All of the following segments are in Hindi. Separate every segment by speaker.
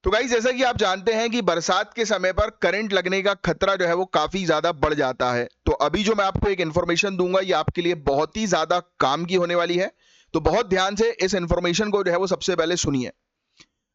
Speaker 1: तो गाइस, जैसा कि आप जानते हैं कि बरसात के समय पर करंट लगने का खतरा जो है वो काफी ज्यादा बढ़ जाता है। तो अभी जो मैं आपको एक इंफॉर्मेशन दूंगा ये आपके लिए बहुत ही ज्यादा काम की होने वाली है। तो बहुत ध्यान से इस इंफॉर्मेशन को जो है वो सबसे पहले सुनिए।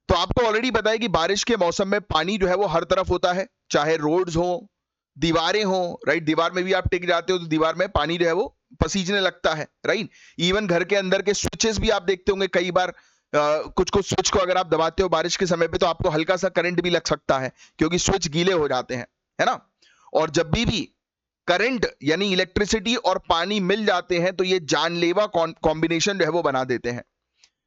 Speaker 1: तो आपको ऑलरेडी पता है कि बारिश के मौसम में पानी जो है वो हर तरफ होता है, चाहे रोड्स हो, दीवारें हो। राइट, दीवार में भी आप टिक जाते हो तो दीवार में पानी जो है वो पसीजने लगता है। राइट, इवन घर के अंदर के स्विचेस भी आप देखते होंगे कई बार, कुछ कुछ स्विच को अगर आप दबाते हो बारिश के समय पे तो आपको हल्का सा करंट भी लग सकता है, क्योंकि स्विच गीले हो जाते हैं, है ना। और जब भी करंट यानी इलेक्ट्रिसिटी और पानी मिल जाते हैं तो ये जानलेवा कॉम्बिनेशन जो है वो बना देते हैं।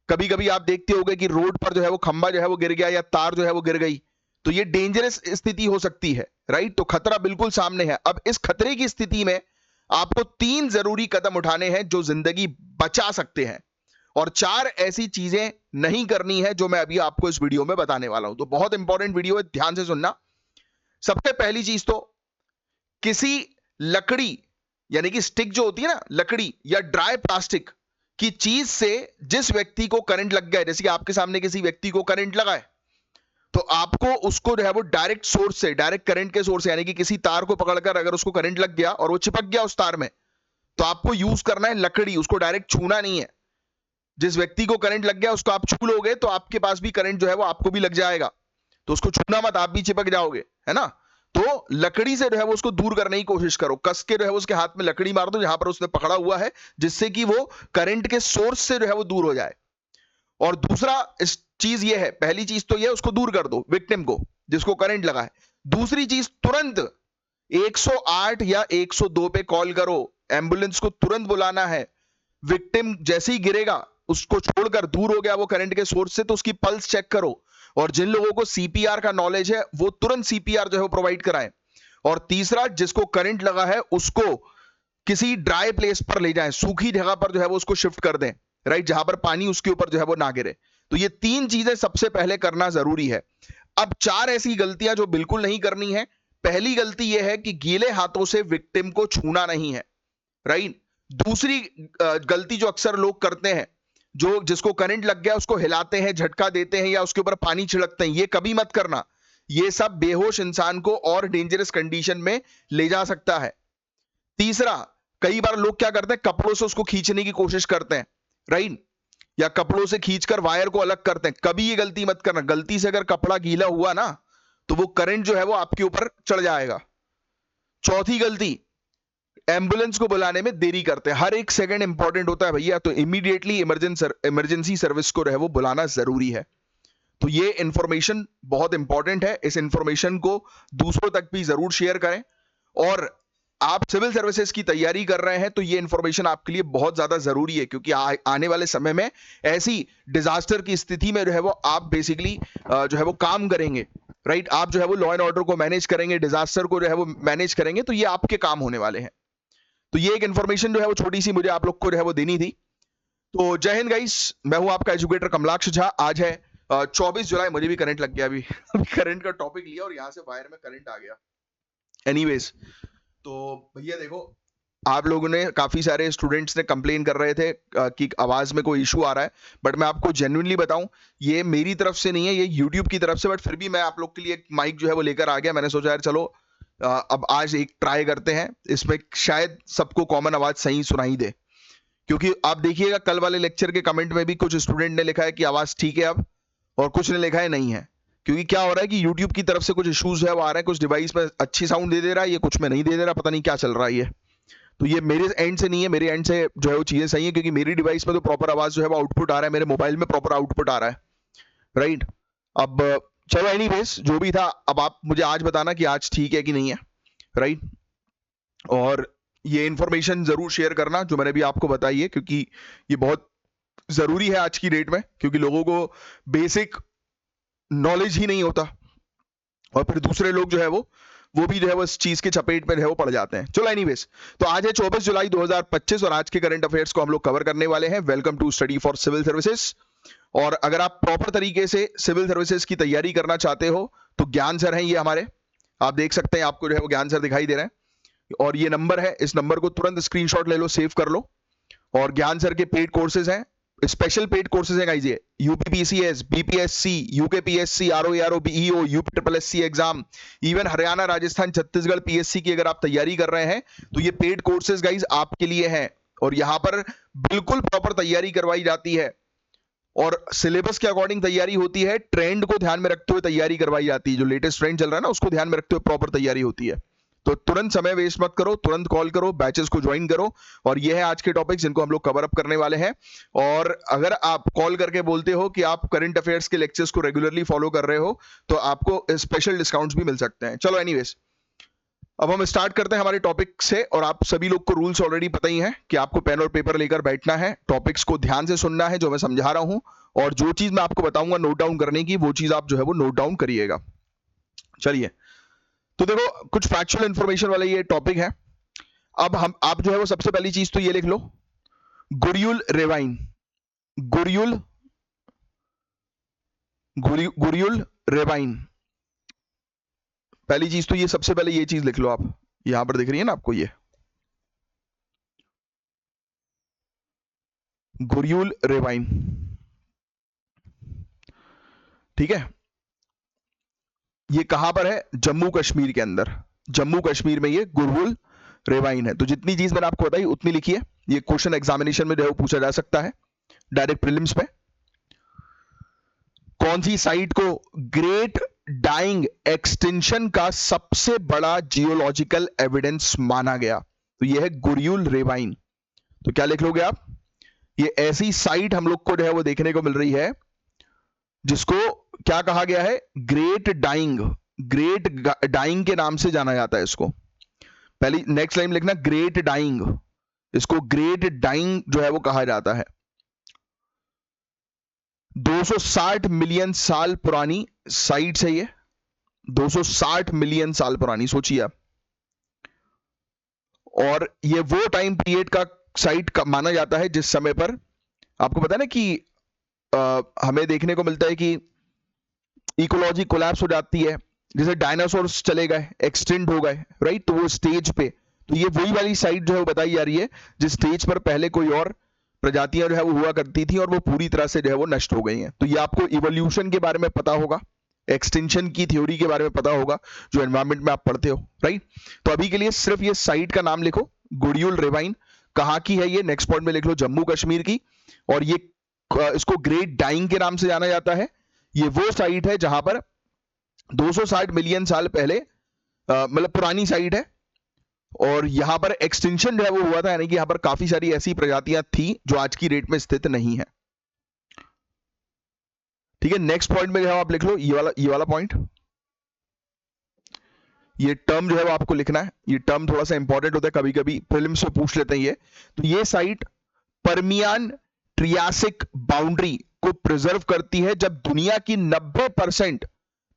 Speaker 1: कभी कभी आप देखते होंगे कि रोड पर जो है वो खंभा जो है वो गिर गया या तार जो है वो गिर गई, तो ये डेंजरस स्थिति हो सकती है। राइट, तो खतरा बिल्कुल सामने है। अब इस खतरे की स्थिति में आपको 3 जरूरी कदम उठाने हैं जो जिंदगी बचा सकते हैं, और 4 ऐसी चीजें नहीं करनी है जो मैं अभी आपको इस वीडियो में बताने वाला हूं। तो बहुत इंपॉर्टेंट वीडियो है, ध्यान से सुनना। सबसे पहली चीज तो, किसी लकड़ी यानी कि स्टिक जो होती है ना, लकड़ी या ड्राई प्लास्टिक की चीज से जिस व्यक्ति को करंट लग गया है, जैसे कि आपके सामने किसी व्यक्ति को करंट लगा है, तो आपको उसको जो है वो डायरेक्ट सोर्स से, डायरेक्ट करंट के सोर्स से, यानी कि किसी तार को पकड़कर अगर उसको करंट लग गया और वो चिपक गया उस तार में, तो आपको यूज करना है लकड़ी, उसको डायरेक्ट छूना नहीं है। जिस व्यक्ति को करंट लग गया उसको आप छू लोगे तो आपके पास भी करंट जो है वो आपको भी लग जाएगा, तो उसको छूना मत, आप भी चिपक जाओगे, है ना। तो लकड़ी से जो है वो उसको दूर करने की कोशिश करो, कस के जो है उसके हाथ में लकड़ी मार दो जहां पर उसने पकड़ा हुआ है, जिससे कि वो करंट के सोर्स से जो है वो दूर हो जाए। और दूसरा इस चीज ये है, पहली चीज तो ये, उसको दूर कर दो विक्टिम को जिसको करंट लगा है। दूसरी चीज, तुरंत 108 या 102 पे कॉल करो, एम्बुलेंस को तुरंत बुलाना है। विक्टिम जैसे ही गिरेगा, उसको छोड़कर दूर हो गया वो करंट के सोर्स से, तो उसकी पल्स चेक करो। और जिन लोगों को सीपीआर का नॉलेज है वो तुरंत सीपीआर जो है वो प्रोवाइड कराएं। और तीसरा, जिसको करंट लगा है उसको किसी ड्राई प्लेस पर ले जाएं, सूखी जगह पर जो है वो उसको शिफ्ट कर दें। राइट, जहां पर पानी उसके ऊपर जो है वो ना गिरे। तो ये 3 चीजें सबसे पहले करना जरूरी है। अब 4 ऐसी गलतियां जो बिल्कुल नहीं करनी है। पहली गलती यह है कि गीले हाथों से विक्टिम को छूना नहीं है। राइट, दूसरी गलती जो अक्सर लोग करते हैं, जो जिसको करंट लग गया उसको हिलाते हैं, झटका देते हैं या उसके ऊपर पानी छिड़कते हैं, ये कभी मत करना। ये सब बेहोश इंसान को और डेंजरस कंडीशन में ले जा सकता है। तीसरा, कई बार लोग क्या करते हैं, कपड़ों से उसको खींचने की कोशिश करते हैं। राइट, या कपड़ों से खींचकर वायर को अलग करते हैं, कभी ये गलती मत करना। गलती से अगर कपड़ा गीला हुआ ना तो वो करंट जो है वो आपके ऊपर चढ़ जाएगा। चौथी गलती, एम्बुलेंस को बुलाने में देरी करते हैं। हर एक सेकंड इंपॉर्टेंट होता है भैया, तो इमीडिएटली इमरजेंसी सर्विस को है वो बुलाना जरूरी है। तो ये इंफॉर्मेशन बहुत इंपॉर्टेंट है, इस इंफॉर्मेशन को दूसरों तक भी जरूर शेयर करें। और आप सिविल सर्विसेज की तैयारी कर रहे हैं तो ये इंफॉर्मेशन आपके लिए बहुत ज्यादा जरूरी है, क्योंकि आने वाले समय में ऐसी डिजास्टर की स्थिति में जो है वो आप बेसिकली जो है वो काम करेंगे। राइट, आप जो है वो लॉ एंड ऑर्डर को मैनेज करेंगे, डिजास्टर को जो है वो मैनेज करेंगे, तो ये आपके काम होने वाले हैं। तो ये एक इन्फॉर्मेशन जो है वो छोटी सी मुझे आप लोग को जो है वो देनी थी। तो जय हिंद गाइस, मैं हूं आपका एजुकेटर कमलाक्ष झा। आज है 24 जुलाई। मुझे भी करंट लग गया अभी अभी करंट का टॉपिक लिया और यहाँ से वायर में करंट आ गया। एनीवेज, तो भैया देखो, आप लोगों ने, काफी सारे स्टूडेंट्स ने कंप्लेन कर रहे थे कि आवाज में कोई इशू आ रहा है, बट मैं आपको जेन्युइनली बताऊं, ये मेरी तरफ से नहीं है, ये यूट्यूब की तरफ से। बट फिर भी मैं आप लोग के लिए एक माइक जो है वो लेकर आ गया। मैंने सोचा यार चलो अब आज एक ट्राई करते हैं, इसमें शायद सबको कॉमन आवाज सही सुनाई दे। क्योंकि आप देखिएगा कल वाले लेक्चर के कमेंट में भी कुछ स्टूडेंट ने लिखा है कि आवाज ठीक है अब, और कुछ ने लिखा है नहीं है। क्योंकि क्या हो रहा है कि YouTube की तरफ से कुछ इश्यूज है वो आ रहे हैं, कुछ डिवाइस में अच्छी साउंड दे रहा है, ये कुछ में नहीं दे रहा, पता नहीं क्या चल रहा है ये। तो ये मेरे एंड से नहीं है, मेरे एंड से जो है वो चीजें सही है, क्योंकि मेरी डिवाइस में तो प्रॉपर आवाज जो है वो आउटपुट आ रहा है, मेरे मोबाइल में प्रॉपर आउटपुट आ रहा है। राइट, अब चलो एनीवेज जो भी था, अब आप मुझे आज बताना कि आज ठीक है कि नहीं है। राइट, और ये इंफॉर्मेशन जरूर शेयर करना जो मैंने भी आपको बताई है, क्योंकि ये बहुत जरूरी है आज की डेट में, क्योंकि लोगों को बेसिक नॉलेज ही नहीं होता, और फिर दूसरे लोग जो है वो भी जो है वो इस चीज के चपेट में जो है वो पड़ जाते हैं। चलो एनीवेज, तो आज है 24 जुलाई 2025 और आज के करंट अफेयर्स को हम लोग कवर करने वाले हैं। Welcome to study for civil services. और अगर आप प्रॉपर तरीके से सिविल सर्विसेज की तैयारी करना चाहते हो तो ज्ञान सर हैं ये हमारे, आप देख सकते हैं, आपको जो है वो ज्ञान सर दिखाई दे रहे हैं। और ये नंबर है, इस नंबर को तुरंत स्क्रीनशॉट ले लो, सेव कर लो। और ज्ञान सर के पेड कोर्सेज हैं, स्पेशल पेड कोर्सेज है गाइस, ये UPPCS, BPSC, UKPSC, RO, BEO, UPSC exam, even Haryana, Rajasthan, Chhattisgarh PSC की अगर आप तैयारी कर रहे हैं तो ये पेड कोर्सेज गाइस आपके लिए हैं। और यहां पर बिल्कुल प्रॉपर तैयारी करवाई जाती है और सिलेबस के अकॉर्डिंग तैयारी होती है, ट्रेंड को ध्यान में रखते हुए तैयारी करवाई जाती है। जो लेटेस्ट ट्रेंड चल रहा है ना, उसको ध्यान में रखते हुए प्रॉपर तैयारी होती है। तो तुरंत समय वेस्ट मत करो, तुरंत कॉल करो, बैचेस को ज्वाइन करो। और ये है आज के टॉपिक्स जिनको हम लोग कवर अप करने वाले हैं। और अगर आप कॉल करके बोलते हो कि आप करंट अफेयर्स के लेक्चर्स को रेगुलरली फॉलो कर रहे हो तो आपको स्पेशल डिस्काउंट्स भी मिल सकते हैं। चलो एनीवेज, अब हम स्टार्ट करते हैं हमारे टॉपिक से। और आप सभी लोग को रूल्स ऑलरेडी पता ही हैं कि आपको पेन और पेपर लेकर बैठना है, टॉपिक्स को ध्यान से सुनना है जो मैं समझा रहा हूं, और जो चीज मैं आपको बताऊंगा नोट डाउन करने की, वो चीज आप जो है वो नोट डाउन करिएगा। चलिए, तो देखो कुछ फैक्चुअल इंफॉर्मेशन वाला ये टॉपिक है। अब आप जो है वो सबसे पहली चीज तो ये लिख लो, गुरियुल रेवाइन, गुरियुल गुरियुल रेवाइन। पहली चीज तो ये, सबसे पहले ये चीज लिख लो आप, यहां पर दिख रही है ना आपको ये गुरियुल रेवाइन, ठीक है। ये कहां पर है? जम्मू कश्मीर के अंदर, जम्मू कश्मीर में ये गुरियुल रेवाइन है। तो जितनी चीज मैंने आपको बताई उतनी लिखिए, ये क्वेश्चन एग्जामिनेशन में जो है पूछा जा सकता है डायरेक्ट प्रीलिम्स पे। कौन सी साइट को ग्रेट डाइंग एक्सटेंशन का सबसे बड़ा जियोलॉजिकल एविडेंस माना गया? तो यह है गुरियुल रेवाइन। तो क्या लिख लोगे आप? ये ऐसी साइट हम लोग को जो है वो देखने को मिल रही है जिसको क्या कहा गया है? ग्रेट डाइंग, ग्रेट डाइंग के नाम से जाना जाता है इसको। पहली नेक्स्ट लाइन लिखना, ग्रेट डाइंग, इसको ग्रेट डाइंग जो है वो कहा जाता है। 260 मिलियन साल पुरानी साइट है ये, 260 मिलियन साल पुरानी, सोचिए आप। और ये वो टाइम पीरियड का साइट माना जाता है जिस समय पर आपको पता है ना कि हमें देखने को मिलता है कि इकोलॉजी कोलैप्स हो जाती है, जैसे डायनासोर्स चले गए, एक्सटिंक्ट हो गए, राइट। तो वो स्टेज पे, तो ये वही वाली साइट जो है वो बताई जा रही है जिस स्टेज पर पहले कोई और प्रजातियां जो है वो हुआ करती थी और वो पूरी तरह से जो है वो नष्ट हो गई हैं। तो ये आपको इवोल्यूशन के बारे में पता होगा, एक्सटेंशन की थ्योरी के बारे में पता होगा जो एनवायरमेंट में आप पढ़ते हो, राइट। तो अभी के लिए सिर्फ ये साइट का नाम लिखो, गुरियुल रेवाइन। कहाँ की है ये? नेक्स्ट पॉइंट में लिख लो, जम्मू कश्मीर की। और ये इसको ग्रेट डाइंग के नाम से जाना जाता है। ये वो साइट है जहां पर 260 मिलियन साल पहले, मतलब पुरानी साइट है, और यहां पर एक्सटेंशन जो है वो हुआ था, यानी कि यहां पर काफी सारी ऐसी प्रजातियां थी जो आज की डेट में स्थित नहीं है। ठीक है, नेक्स्ट पॉइंट में जो है आप लिख लो ये वाला पॉइंट। ये टर्म जो है वो आपको लिखना है, ये टर्म थोड़ा सा इंपॉर्टेंट होता है, कभी कभी प्रीलिम्स में पूछ लेते हैं ये। तो ये साइट परमियान ट्रियासिक बाउंड्री को प्रिजर्व करती है, जब दुनिया की 90%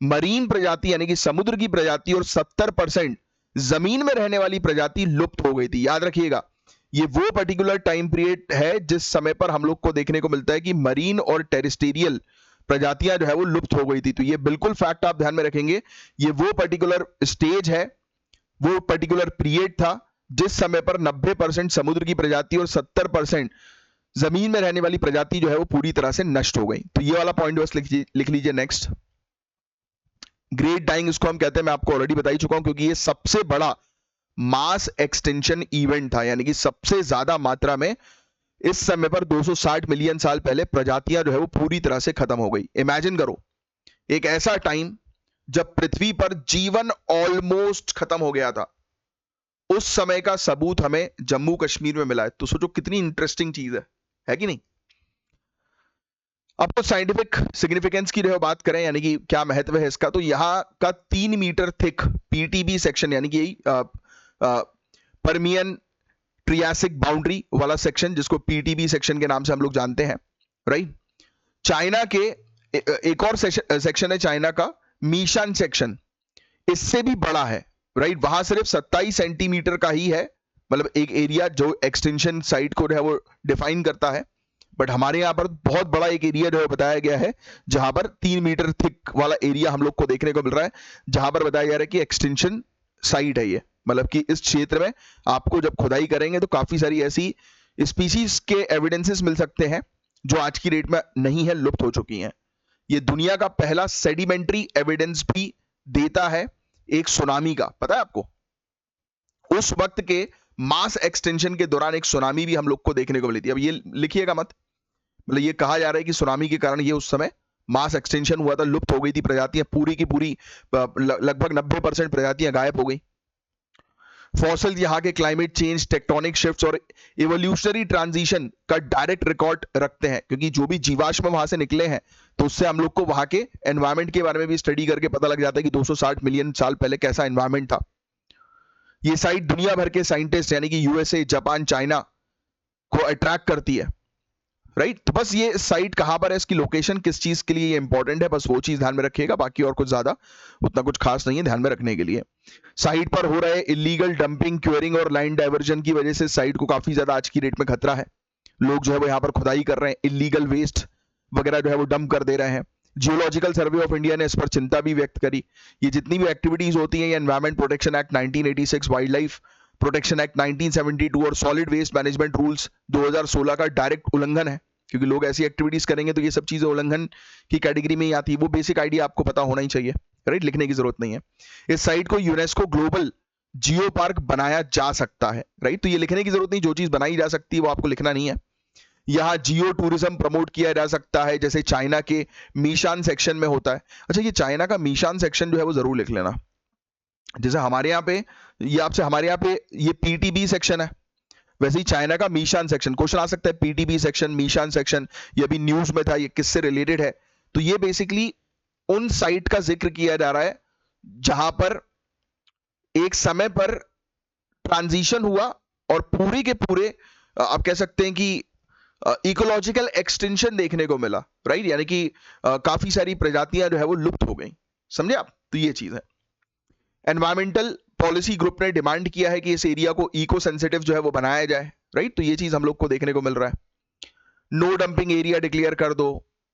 Speaker 1: मरीन प्रजाति यानी कि समुद्र की प्रजाति और 70% जमीन में रहने वाली प्रजाति लुप्त हो गई थी। याद रखिएगा, ये वो पर्टिकुलर टाइम पीरियड है जिस समय पर हम लोग को देखने को मिलता है कि मरीन और टेरेस्टेरियल प्रजातियां जो है वो लुप्त हो गई थी। तो ये बिल्कुल फैक्ट आप ध्यान में रखेंगे, ये वो पर्टिकुलर स्टेज है, वो पर्टिकुलर पीरियड था जिस समय पर 90% समुद्र की प्रजाति और 70% जमीन में रहने वाली प्रजाति जो है वो पूरी तरह से नष्ट हो गई। तो ये वाला पॉइंट बस लिख लीजिए। नेक्स्ट, ग्रेट डाइंग इसको हम कहते हैं, मैं आपको ऑलरेडी बता ही चुका हूं, क्योंकि ये सबसे बड़ा मास एक्सटेंशन इवेंट था, यानी कि सबसे ज्यादा मात्रा में इस समय पर 260 मिलियन साल पहले प्रजातियां जो है वो पूरी तरह से खत्म हो गई। इमेजिन करो, एक ऐसा टाइम जब पृथ्वी पर जीवन ऑलमोस्ट खत्म हो गया था, उस समय का सबूत हमें जम्मू कश्मीर में मिला है। तो सोचो कितनी इंटरेस्टिंग चीज है कि नहीं। अब तो साइंटिफिक सिग्निफिकेंस की जो बात करें, यानी कि क्या महत्व है इसका, तो यहां का 3 मीटर थिक पीटीबी सेक्शन, यानी कि परमियन ट्रियासिक बाउंड्री वाला सेक्शन, जिसको पीटीबी सेक्शन के नाम से हम लोग जानते हैं, राइट। चाइना के एक और सेक्शन है चाइना का, मीशान सेक्शन, इससे भी बड़ा है, राइट। वहां सिर्फ 27 सेंटीमीटर का ही है, मतलब एक एरिया जो एक्सटेंशन साइट को जो है वो डिफाइन करता है। बट हमारे यहाँ पर बहुत बड़ा एक एरिया जो है बताया गया है, जहां पर 3 मीटर थिक वाला एरिया हम लोग को देखने को मिल रहा है, जहां पर बताया जा रहा है कि एक्सटेंशन साइट है ये। मतलब कि इस क्षेत्र में आपको जब खुदाई करेंगे तो काफी सारी ऐसी स्पीशीज के एविडेंसेस मिल सकते हैं जो आज की डेट में नहीं है, लुप्त हो चुकी हैं। ये दुनिया का पहला सेडिमेंट्री एविडेंस भी देता है एक सुनामी का, पता है आपको? उस वक्त के मास एक्सटेंशन के दौरान एक सुनामी भी हम लोग को देखने को मिली थी। अब ये लिखिएगा मत, मतलब ये कहा जा रहा है कि सुनामी के कारण ये उस समय मास एक्सटेंशन हुआ था, लुप्त हो गई थी प्रजातियां, पूरी की पूरी लगभग 90% प्रजातियां गायब हो गई। फॉसिल यहाँ के क्लाइमेट चेंज, टेक्टोनिक शिफ्ट्स और इवोल्यूशनरी ट्रांजिशन का डायरेक्ट रिकॉर्ड रखते हैं, क्योंकि जो भी जीवाश्म वहां से निकले हैं तो उससे हम लोग को वहां के एनवायरमेंट के बारे में भी स्टडी करके पता लग जाता है कि 260 मिलियन साल पहले कैसा एनवायरमेंट था। ये साइट दुनिया भर के साइंटिस्ट यानी कि यूएसए, जापान, चाइना को अट्रैक्ट करती है, राइट? तो बस ये साइट कहां पर है, इसकी लोकेशन किस चीज के लिए ये इंपॉर्टेंट है, बस वो चीज ध्यान में रखिएगा। बाकी और कुछ ज्यादा उतना कुछ खास नहीं है ध्यान में रखने के लिए। साइट पर हो रहे इलीगल डंपिंग, क्यूरिंग और लाइन डाइवर्जन की वजह से साइट को काफी ज्यादा आज की डेट में खतरा है। लोग जो है वो यहाँ पर खुदाई कर रहे हैं, इलीगल वेस्ट वगैरह जो है वो डंप कर दे रहे हैं। जियोलॉजिकल सर्वे ऑफ इंडिया ने इस पर चिंता भी व्यक्त करी। ये जितनी भी एक्टिविटीज होती हैं, ये environment protection act 1986, wild life protection act 1972 और सॉलिड वेस्ट मैनेजमेंट रूल्स 2016 का डायरेक्ट उल्लंघन है, क्योंकि लोग ऐसी एक्टिविटीज करेंगे तो ये सब चीजें उल्लंघन की कैटेगरी में ही आती है। वो बेसिक आइडिया आपको पता होना ही चाहिए, राइट? लिखने की जरूरत नहीं है। इस साइट को यूनेस्को ग्लोबल जियो पार्क बनाया जा सकता है, राइट? तो ये लिखने की जरूरत नहीं, जो चीज बनाई जा सकती है वो आपको लिखना नहीं है। यहाँ जियो टूरिज्म प्रमोट किया जा सकता है, जैसे चाइना के मीशान सेक्शन में होता है। अच्छा, ये चाइना का मीशान सेक्शन जो है वो जरूर लिख लेना। जैसे हमारे यहाँ पे ये आपसे हमारे यहाँ पे ये पीटीबी सेक्शन है, वैसे ही चाइना का मीशान सेक्शन। क्वेश्चन आ सकता है पीटीबी सेक्शन, मीशान सेक्शन, ये अभी न्यूज में था, ये किससे रिलेटेड है? तो ये बेसिकली उन साइट का जिक्र किया जा रहा है जहां पर एक समय पर ट्रांजिशन हुआ और पूरे के पूरे आप कह सकते हैं कि इकोलॉजिकल एक्सटेंशन देखने को मिला, राइट? यानी कि काफी सारी प्रजातियां जो है वो लुप्त हो गई, समझे आप? तो ये चीज है। एनवायरमेंटल पॉलिसी ग्रुप ने डिमांड किया है कि इस एरिया को इको सेंसिटिव जो है वो बनाया जाए, राइट? तो ये चीज हम लोग को देखने को मिल रहा है। नो डंपिंग एरिया डिक्लेयर कर दो,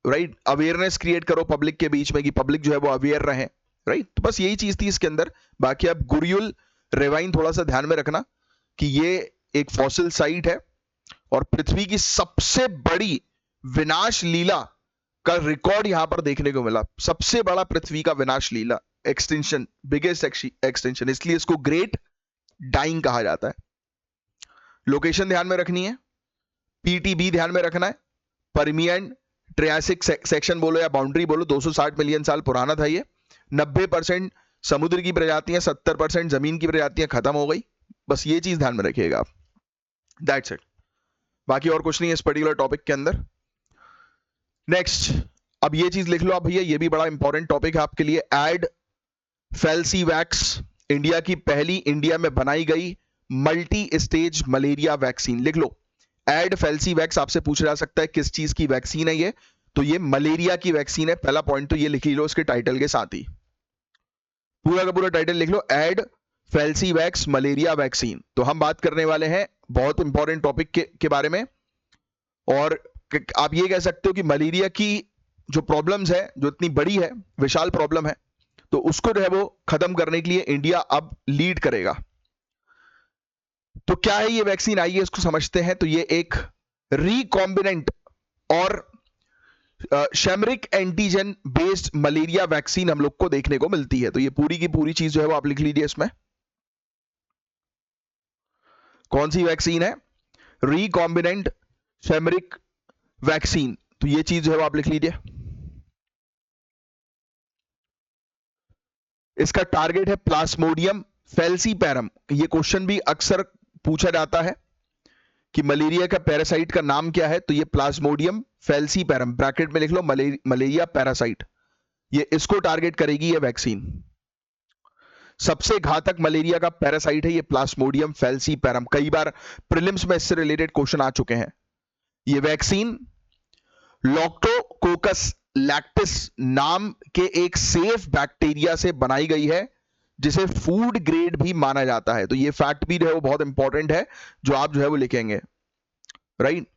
Speaker 1: राइट? अवेयरनेस क्रिएट करो पब्लिक के बीच में कि पब्लिक जो है वो अवेयर रहे, राइट? तो बस यही चीज थी इसके अंदर। बाकी अब गुरियुल रेवाइन थोड़ा सा ध्यान में रखना कि ये एक फॉसिल साइट है और पृथ्वी की सबसे बड़ी विनाश लीला का रिकॉर्ड यहां पर देखने को मिला। सबसे बड़ा पृथ्वी का विनाश लीला एक्सटेंशन, बिगेस्ट एक्सटेंशन, इसलिए इसको ग्रेट डाइंग कहा जाता है। लोकेशन ध्यान में रखनी है, पीटीबी ध्यान में रखना है, परमियन ट्रियासिक सेक्शन बोलो या बाउंड्री बोलो, 260 मिलियन साल पुराना था ये। 90% समुद्र की प्रजातियां, 70% जमीन की प्रजातियां खत्म हो गई। बस ये चीज ध्यान में रखिएगा आप, दैट्स इट। बाकी और कुछ नहीं है इस पर्टिकुलर टॉपिक के अंदर। नेक्स्ट, अब ये चीज लिख लो आप भैया, ये भी बड़ा इंपॉर्टेंट टॉपिक है आपके लिए। एड फेल्सीवैक्स, इंडिया की पहली इंडिया में बनाई गई मल्टी स्टेज मलेरिया वैक्सीन। लिख लो, एड फेल्सीवैक्स। आपसे पूछा जा सकता है किस चीज की वैक्सीन है ये, तो ये मलेरिया की वैक्सीन है। पहला पॉइंट तो ये लिख लो इसके टाइटल के साथ ही, पूरा का पूरा टाइटल लिख लो, एड फेल्सीवैक्स मलेरिया वैक्सीन। तो हम बात करने वाले हैं बहुत इंपॉर्टेंट टॉपिक के बारे में, और आप ये कह सकते हो कि मलेरिया की जो प्रॉब्लम्स है, जो इतनी बड़ी है, विशाल प्रॉब्लम है, तो उसको जो है वो खत्म करने के लिए इंडिया अब लीड करेगा। तो क्या है ये वैक्सीन, आइए इसको समझते हैं। तो ये एक रिकॉम्बिनेंट और शेमरिक एंटीजन बेस्ड मलेरिया वैक्सीन हम लोग को देखने को मिलती है। तो ये पूरी की पूरी चीज जो है वो आप लिख लीजिए इसमें। कौन सी वैक्सीन है? Recombinant chimeric vaccine. तो ये चीज जो है वो आप लिख लीजिए। इसका टारगेट है प्लाज्मोडियम फैल्सीपैरम। ये क्वेश्चन भी अक्सर पूछा जाता है कि मलेरिया का पैरासाइट का नाम क्या है, तो ये प्लाज्मोडियम फैल्सीपैरम, ब्रैकेट में लिख लो मलेरिया पैरासाइट, ये इसको टारगेट करेगी ये वैक्सीन। सबसे घातक मलेरिया का पैरासाइट है ये प्लाज्मोडियम फैल्सीपैरम। कई बार प्रीलिम्स में इससे रिलेटेड क्वेश्चन आ चुके हैं। ये वैक्सीन लॉक्टोकोकस लैक्टिस नाम के एक सेफ बैक्टीरिया से बनाई गई है, जिसे फूड ग्रेड भी माना जाता है। तो ये फैक्ट भी जो है वो बहुत इंपॉर्टेंट है, जो आप जो है वो लिखेंगे, राइट?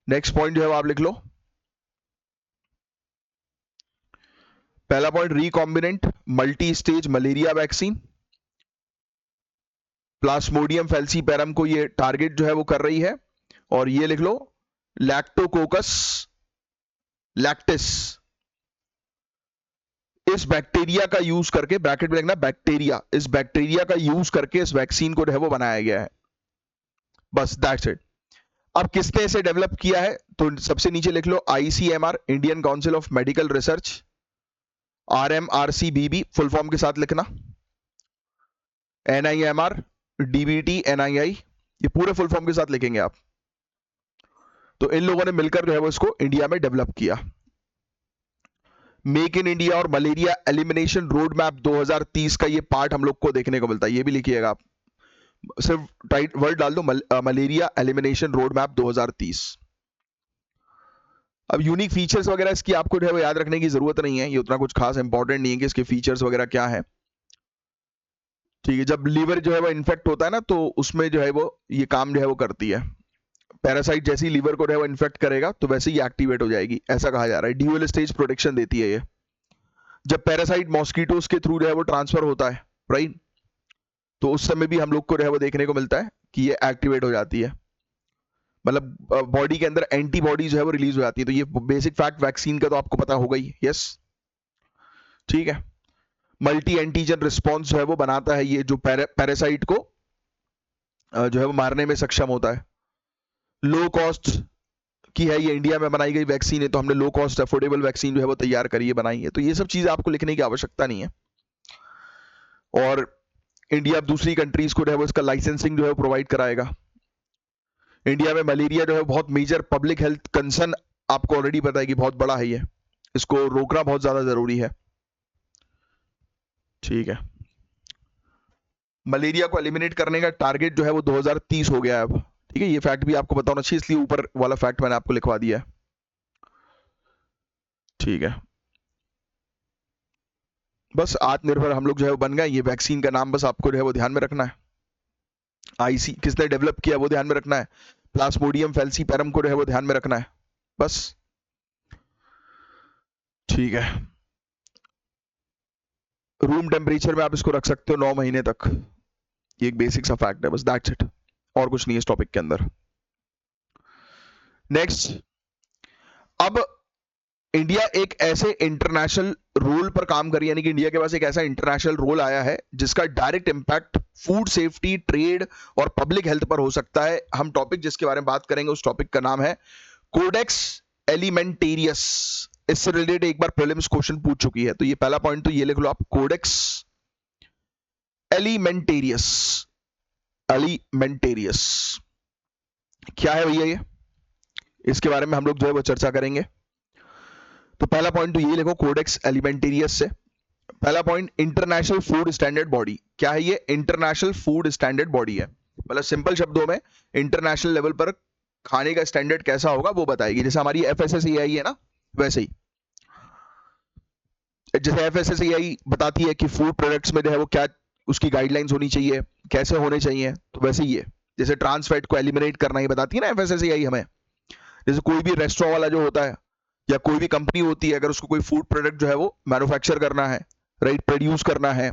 Speaker 1: नेक्स्ट पॉइंट जो है वो आप लिख लो। पहला point, recombinant multi stage malaria vaccine, Plasmodium falciparum को ये टारगेट जो है वो कर रही है। और ये लिख लो, लैक्टोकोकस लैक्टिस, इस बैक्टीरिया का यूज करके, ब्रैकेट में लिखना बैक्टीरिया, इस बैक्टीरिया का यूज करके इस वैक्सीन को जो है वो बनाया गया है। बस दैट्स इट। अब किसने इसे डेवलप किया है? तो सबसे नीचे लिख लो ICMR, Indian Council of Medical Research, RMRCBB full form के साथ लिखना, NIMR, DBT, NII, ये पूरे फुल फॉर्म के साथ लिखेंगे आप। तो इन लोगों ने मिलकर जो है वो इसको इंडिया में डेवलप किया। मेक इन इंडिया और मलेरिया एलिमिनेशन रोड मैप 2030 का ये पार्ट हम लोग को देखने को मिलता है, ये भी लिखिएगा आप, सिर्फ टाइट वर्ड डाल दो मलेरिया एलिमिनेशन रोड मैप 2030। अब यूनिक फीचर्स वगैरह इसकी आपको जो है वो याद रखने की जरूरत नहीं है, ये उतना कुछ खास इंपॉर्टेंट नहीं है कि इसके फीचर्स वगैरह क्या है। ठीक है, जब लीवर जो है वो इन्फेक्ट होता है ना, तो उसमें जो है वो ये काम जो है वो करती है, पैरासाइट जैसी लीवर को जो है वो इन्फेक्ट करेगा तो वैसे ही एक्टिवेट हो जाएगी, ऐसा कहा जा रहा है। ड्यूअल स्टेज प्रोटेक्शन देती है ये। जब पैरासाइट मॉस्किटोस के थ्रू जो है वो ट्रांसफर होता है, राइट, तो उस समय भी हम लोग को जो है वो देखने को मिलता है कि ये एक्टिवेट हो जाती है, मतलब बॉडी के अंदर एंटीबॉडी जो है वो रिलीज हो जाती है। तो ये बेसिक फैक्ट वैक्सीन का तो आपको पता होगा ही। यस, ठीक है। मल्टी एंटीजन रिस्पॉन्स जो है वो बनाता है ये, जो पैरासाइट को जो है वो मारने में सक्षम होता है। लो कॉस्ट की है ये, इंडिया में बनाई गई वैक्सीन है, तो हमने लो कॉस्ट अफोर्डेबल वैक्सीन जो है वो तैयार करी है, बनाई है। तो ये सब चीजें आपको लिखने की आवश्यकता नहीं है। और इंडिया अब दूसरी कंट्रीज को जो है वो इसका लाइसेंसिंग जो है प्रोवाइड कराएगा। इंडिया में मलेरिया जो है बहुत मेजर पब्लिक हेल्थ कंसर्न, आपको ऑलरेडी पता है कि बहुत बड़ा है ये, इसको रोकना बहुत ज्यादा जरूरी है। ठीक है, मलेरिया को एलिमिनेट करने का टारगेट जो है वो 2030 हो गया है अब। ठीक है, ये फैक्ट भी आपको पता होना चाहिए, इसलिए ऊपर वाला फैक्ट मैंने आपको लिखवा दिया है। ठीक है, बस आत्मनिर्भर हम लोग जो है वो बन गए। ये वैक्सीन का नाम बस आपको जो है वो ध्यान में रखना है, आईसी किसने डेवलप किया वो ध्यान में रखना है, प्लास्मोडियम फैल्सीपेरम को जो है वो ध्यान में रखना है, बस। ठीक है, रूम टेम्परेचर में आप इसको रख सकते हो 9 महीने तक, ये एक बेसिक सा फैक्ट है, बस दैट्स इट, और कुछ नहीं है इस टॉपिक के अंदर। नेक्स्ट, अब इंडिया एक ऐसे इंटरनेशनल रोल पर काम कर रही है, यानी कि इंडिया के पास एक ऐसा इंटरनेशनल रोल आया है जिसका direct impact food safety, trade और पब्लिक हेल्थ पर हो सकता है। हम टॉपिक जिसके बारे में बात करेंगे उस टॉपिक का नाम है कोडेक्स एलिमेंटेरियस। इससे रिलेटेड एक बार प्रीलिम्स क्वेश्चन पूछ चुकी है, तो ये पहला पॉइंट तो ये लिख लो आप, कोडेक्स एलिमेंटेरियस। एलिमेंटेरियस क्या है भैया ये, इसके बारे में हम लोग जो है वो चर्चा करेंगे। तो पहला पॉइंट तो ये लिखो कोडेक्स एलिमेंटेरियस से। पहला point, international food standard body. क्या है ये? इंटरनेशनल फूड स्टैंडर्ड बॉडी है, मतलब सिंपल शब्दों में इंटरनेशनल लेवल पर खाने का स्टैंडर्ड कैसा होगा वो बताएगी। जैसे हमारी FSSAI है ना, वैसे ही जैसे FSSAI बताती है कि फूड प्रोडक्ट्स में जो है वो क्या उसकी गाइडलाइंस होनी चाहिए, कैसे होने चाहिए, तो वैसे ही है। जैसे ट्रांस फैट को एलिमिनेट करना ही बताती है ना FSSAI हमें। जैसे कोई भी रेस्टोरेंट वाला जो होता है या कोई भी कंपनी होती है, अगर उसको कोई फूड प्रोडक्ट जो है वो मैन्युफैक्चर करना है, राइट, प्रोड्यूस करना है,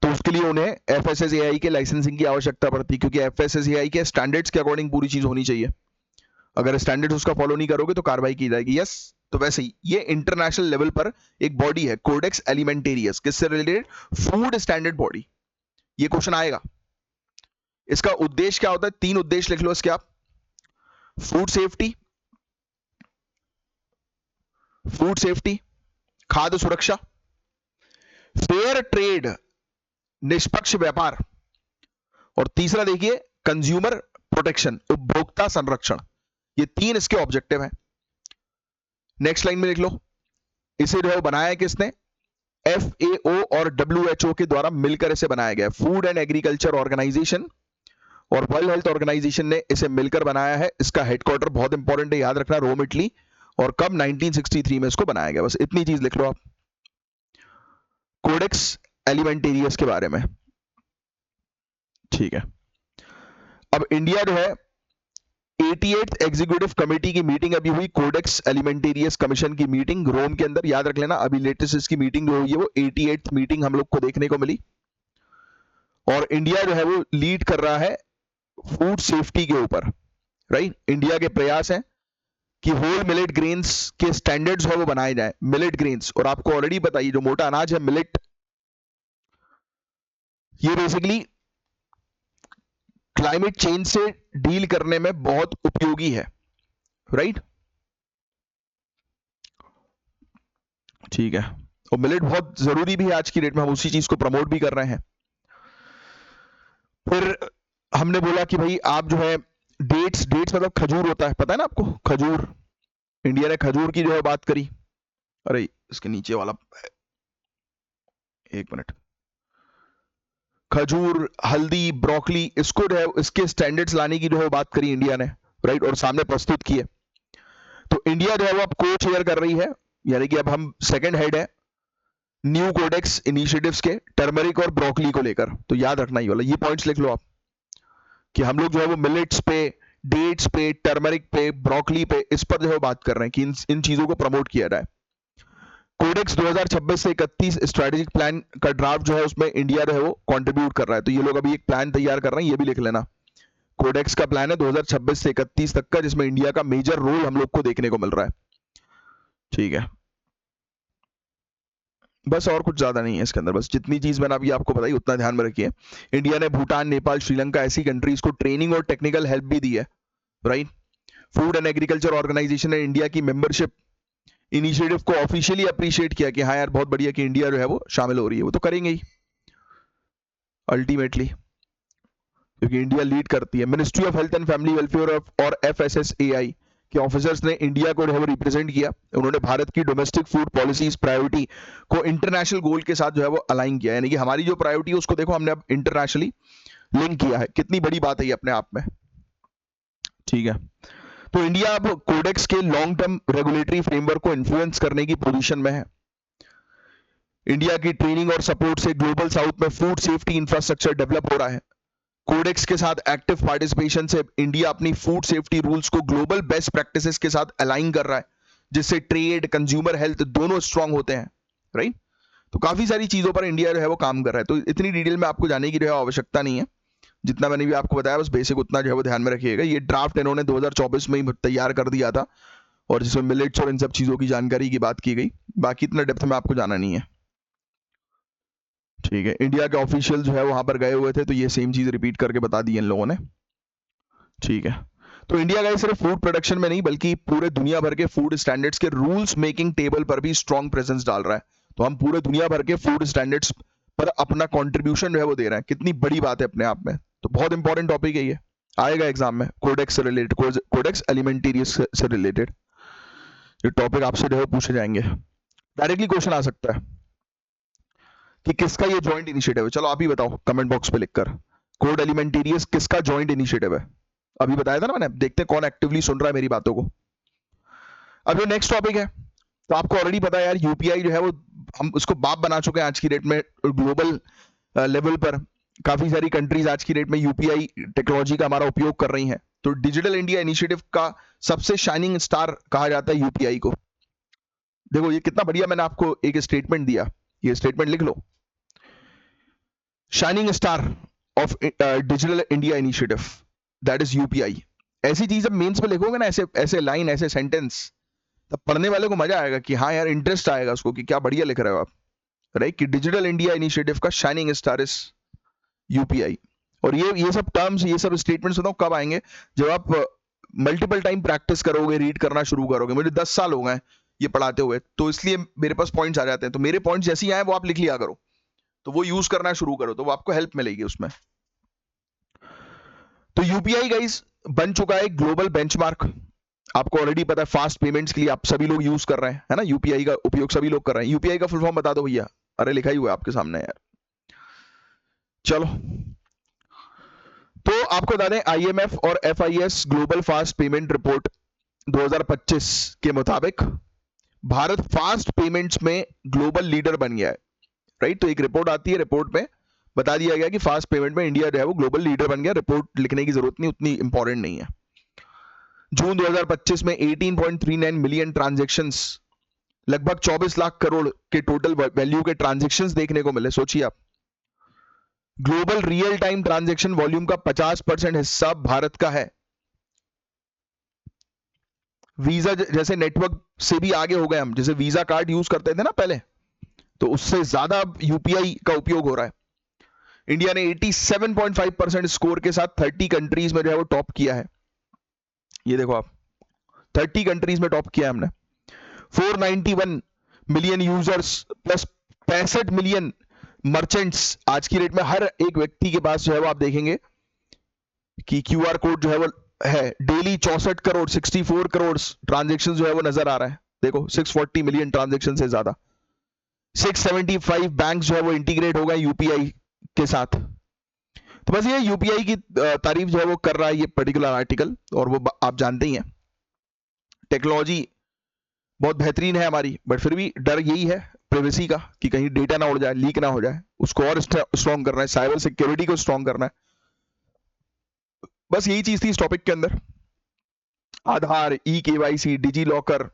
Speaker 1: तो उसके लिए उन्हें FSSAI के लाइसेंसिंग की आवश्यकता पड़ती है, क्योंकि FSSAI के स्टैंडर्ड्स के अकॉर्डिंग पूरी चीज होनी चाहिए। अगर स्टैंडर्ड्स उसका फॉलो नहीं करोगे तो कार्रवाई की जाएगी। यस, तो वैसे ही ये इंटरनेशनल लेवल पर एक बॉडी है कोडेक्स एलिमेंटेरियस, किससे रिलेटेड? Food standard body. ये क्वेश्चन आएगा। इसका उद्देश्य क्या होता है? 3 उद्देश्य लिख लो इसके आप, फूड सेफ्टी, फूड सेफ्टी, खाद्य सुरक्षा, फेयर ट्रेड, निष्पक्ष व्यापार, और तीसरा देखिए कंज्यूमर प्रोटेक्शन, उपभोक्ता संरक्षण। ये 3 इसके ऑब्जेक्टिव हैं। नेक्स्ट लाइन में लिख लो, इसे जो है बनाया है किसने? FAO और WHO के द्वारा मिलकर इसे बनाया गया है। फूड एंड एग्रीकल्चर ऑर्गेनाइजेशन और वर्ल्ड हेल्थ ऑर्गेनाइजेशन ने इसे मिलकर बनाया है। इसका हेडक्वार्टर बहुत इंपॉर्टेंट है, याद रखना, रोम इटली। और कब? 1963 में इसको बनाया गया। बस इतनी चीज लिख लो आप कोडेक्स एलिमेंटेरियस के बारे में। ठीक है, अब इंडिया जो है 88th एग्जीक्यूटिव कमेटी की मीटिंग अभी हुई, कोडेक्स एलिमेंटेरियस कमीशन की मीटिंग रोम के अंदर, याद रख लेना। अभी लेटेस्ट इसकी मीटिंग जो हुई है वो 88th मीटिंग हम लोग को देखने को मिली। और इंडिया जो है वो लीड कर रहा है फूड सेफ्टी के ऊपर। राइट। इंडिया के प्रयास हैं कि होल मिलेट ग्रेन्स के स्टैंडर्ड्स है वो बनाए जाए, मिलेट ग्रेन्स। और आपको ऑलरेडी पता है जो मोटा अनाज है मिलेट, ये बेसिकली क्लाइमेट चेंज से डील करने में बहुत उपयोगी है, राइट। ठीक है, और मिलेट बहुत जरूरी भी है आज की डेट में, हम उसी चीज को प्रमोट भी कर रहे हैं। फिर हमने बोला कि भाई आप जो है डेट्स, डेट्स मतलब खजूर होता है, पता है ना आपको, खजूर। इंडिया ने खजूर की जो है बात करी। अरे इसके नीचे वाला, एक मिनट। खजूर, हल्दी, ब्रोकली, इसको जो है इसके स्टैंडर्ड्स लाने की जो है बात करी इंडिया ने, राइट, और सामने प्रस्तुत किए। तो इंडिया जो है वो अब को चेयर कर रही है, यानी कि अब हम सेकंड हेड है न्यू कोडेक्स इनिशिएटिव्स के, टर्मरिक और ब्रोकली को लेकर। तो याद रखना ये वाला, ये पॉइंट्स लिख लो आप, कि हम लोग जो है वो मिलेट्स पे, डेट्स पे, टर्मरिक पे, ब्रोकली पे, इस पर जो है बात कर रहे हैं कि इन चीजों को प्रमोट किया जाए। कोडेक्स 2026 से 31 स्ट्रेटेजिक प्लान का ड्राफ्ट जो है उसमें इंडिया जो है वो कंट्रीब्यूट कर रहा है। तो ये लोग अभी एक प्लान तैयार कर रहे हैं, ये भी लिख लेना। कोडेक्स का प्लान है 2026 से 31 तक का, जिसमें इंडिया का मेजर रोल हम लोग को देखने को मिल रहा है। ठीक है, बस और कुछ ज्यादा नहीं है इसके अंदर, बस जितनी चीज मैंने अभी आपको बताई उतना ध्यान में रखिए। इंडिया ने भूटान, नेपाल, श्रीलंका ऐसी कंट्रीज को ट्रेनिंग और टेक्निकल हेल्प भी दी है, right. Food and agriculture organisation ने इंडिया की मेंबरशिप इनिशिएटिव को ऑफिशियली अप्रिशिएट किया कि हाँ यार बहुत बढ़िया कि इंडिया जो है वो शामिल हो रही है। वो तो करेंगे ही अल्टीमेटली, क्योंकि इंडिया लीड करती है। Ministry of health and family welfare और FSSAI के ऑफिसर्स ने इंडिया को रिप्रेजेंट किया। उन्होंने भारत की डोमेस्टिक फूड पॉलिसीज प्रायोरिटी को इंटरनेशनल गोल के साथ जो है वो अलाइन किया, यानी कि हमारी जो प्रायोरिटी है उसको देखो हमने अब इंटरनेशनली लिंक किया है। कितनी बड़ी बात है ये अपने आप में, ठीक है। तो इंडिया अब कोडेक्स के लॉन्ग टर्म रेगुलेटरी फ्रेमवर्क को इन्फ्लुएंस करने की पोजीशन में है। इंडिया की ट्रेनिंग और सपोर्ट से ग्लोबल साउथ में फूड सेफ्टी इंफ्रास्ट्रक्चर डेवलप हो रहा है। कोडेक्स के साथ एक्टिव पार्टिसिपेशन से इंडिया अपनी फूड सेफ्टी रूल्स को ग्लोबल बेस्ट प्रैक्टिसेस के साथ अलाइन कर रहा है, जिससे ट्रेड, कंज्यूमर हेल्थ दोनों स्ट्रांग होते हैं, राइट। तो काफी सारी चीजों पर इंडिया जो है वो काम कर रहा है। तो इतनी डिटेल में आपको जाने की जो है आवश्यकता नहीं है, जितना मैंने भी आपको बताया बस बेसिक उतना जो है वो ध्यान में रखिएगा। ये ड्राफ्ट इन्होंने 2024 में ही तैयार कर दिया था, और जिसमें मिलेट्स और इन सब चीजों की जानकारी की बात की गई। बाकी इतना डेप्थ में आपको जाना नहीं है, ठीक है। इंडिया के ऑफिशियल जो है वहां पर गए हुए थे, तो ये सेम चीज रिपीट करके बता दी इन लोगों ने, ठीक है। तो इंडिया का सिर्फ फूड प्रोडक्शन में नहीं बल्कि पूरे दुनिया भर के फूड स्टैंडर्ड्स के रूल्स मेकिंग टेबल पर भी स्ट्रॉन्ग प्रेजेंस डाल रहा है। तो हम पूरे दुनिया भर के फूड स्टैंडर्ड्स पर अपना कंट्रीब्यूशन जो है वो दे रहे हैं। कितनी बड़ी बात है अपने आप में, तो बहुत इंपॉर्टेंट टॉपिक है ये, आएगा एग्जाम में। कोडेक्स से रिलेटेड, कोडेक्स एलिमेंटेरियस से रिलेटेड ये टॉपिक आपसे जो है पूछे जाएंगे। डायरेक्टली क्वेश्चन आ सकता है कि किसका ये जॉइंट इनिशिएटिव है। चलो आप ही बताओ कमेंट बॉक्स पे लिखकर, कोड एलिमेंटेरियस किसका जॉइंट इनिशिएटिव है। अभी बताया था ना मैंने, देखते हैं कौन एक्टिवली सुन रहा है मेरी बातों को। अब जो नेक्स्ट टॉपिक है, तो आपको ऑलरेडी पता है यार, यूपीआई जो है वो हम उसको बाप बना चुके हैं आज की डेट में। ग्लोबल लेवल पर काफी सारी कंट्रीज आज की डेट में यूपीआई टेक्नोलॉजी का हमारा उपयोग कर रही हैं। तो डिजिटल इंडिया इनिशिएटिव का सबसे शाइनिंग स्टार कहा जाता है यूपीआई को। देखो ये कितना बढ़िया, मैंने आपको एक स्टेटमेंट दिया, ये स्टेटमेंट लिख लो। Shining star of Digital India initiative, that is UPI. ऐसी चीज जब मेंस में लिखोगे ना, ऐसे ऐसे लाइन, ऐसे सेंटेंस, तब पढ़ने वाले को मजा आएगा कि हाँ यार इंटरेस्ट आएगा उसको कि क्या बढ़िया लिख रहे हो आप, राइट। कि डिजिटल इंडिया इनिशिएटिव का शाइनिंग स्टार इज यूपीआई। और ये सब टर्म्स, ये सब स्टेटमेंट्स बताओ कब आएंगे, जब आप मल्टीपल टाइम प्रैक्टिस करोगे, रीड करना शुरू करोगे। मुझे 10 साल हो गए ये पढ़ाते हुए, तो इसलिए मेरे पास पॉइंट्स आ जाते हैं। तो मेरे पॉइंट्स जैसे ही आए वो आप लिख लिया करो, तो वो यूज करना शुरू करो, तो वो आपको हेल्प मिलेगी उसमें। तो यूपीआई गाइस बन चुका है ग्लोबल बेंचमार्क। आपको ऑलरेडी पता है, फास्ट पेमेंट्स के लिए आप सभी लोग यूज कर रहे हैं, है ना। यूपीआई का उपयोग सभी लोग कर रहे हैं। यूपीआई का फुल फॉर्म बता दो भैया, अरे लिखा ही हुआ है आपके सामने यार। चलो, तो आपको बता दें, आईएमएफ और FIS global fast payment report 2025 के मुताबिक भारत फास्ट पेमेंट्स में ग्लोबल लीडर बन गया है, राइट। तो एक रिपोर्ट आती है, रिपोर्ट में बता दिया गया कि फास्ट पेमेंट में इंडिया जो है वो ग्लोबल लीडर बन गया। रिपोर्ट लिखने की जरूरत नहीं, उतनी इंपॉर्टेंट नहीं है। जून 2025 में 18.39 मिलियन ट्रांजैक्शंस, लगभग 24 लाख करोड़ के टोटल वैल्यू के ट्रांजैक्शंस देखने को मिले। सोचिए आप, global real time transaction volume का 50% हिस्सा भारत का है। वीजा जैसे नेटवर्क से भी आगे हो गए हम, जैसे वीजा कार्ड यूज करते थे ना पहले, तो उससे ज्यादा यूपीआई का उपयोग हो रहा है। इंडिया ने 87.5% स्कोर के साथ 30 कंट्रीज में जो है वो टॉप किया है। ये देखो आप, 30 कंट्रीज में टॉप किया है हमने। 491 million users plus 65 million merchants. आज की डेट में हर एक व्यक्ति के पास जो है वो आप देखेंगे कि क्यूआर कोड जो है वो है। डेली 64 करोड़ 64 करोड़ ट्रांजेक्शन जो है वो नजर आ रहा है। देखो 640 मिलियन ट्रांजेक्शन से ज्यादा। 675 बैंक जो है वो इंटीग्रेट हो गए यूपीआई के साथ। तो बस ये यूपीआई की तारीफ जो है वो कर रहा है ये पर्टिकुलर आर्टिकल, और वो आप जानते ही हैं टेक्नोलॉजी बहुत बेहतरीन है हमारी, बट फिर भी डर यही है प्राइवेसी का कि कहीं डेटा ना उड़ जाए, लीक ना हो जाए। उसको और स्ट्रॉन्ग करना है, साइबर सिक्योरिटी को स्ट्रॉन्ग करना है। बस यही चीज थी इस टॉपिक के अंदर। Aadhaar, e KYC, DigiLocker,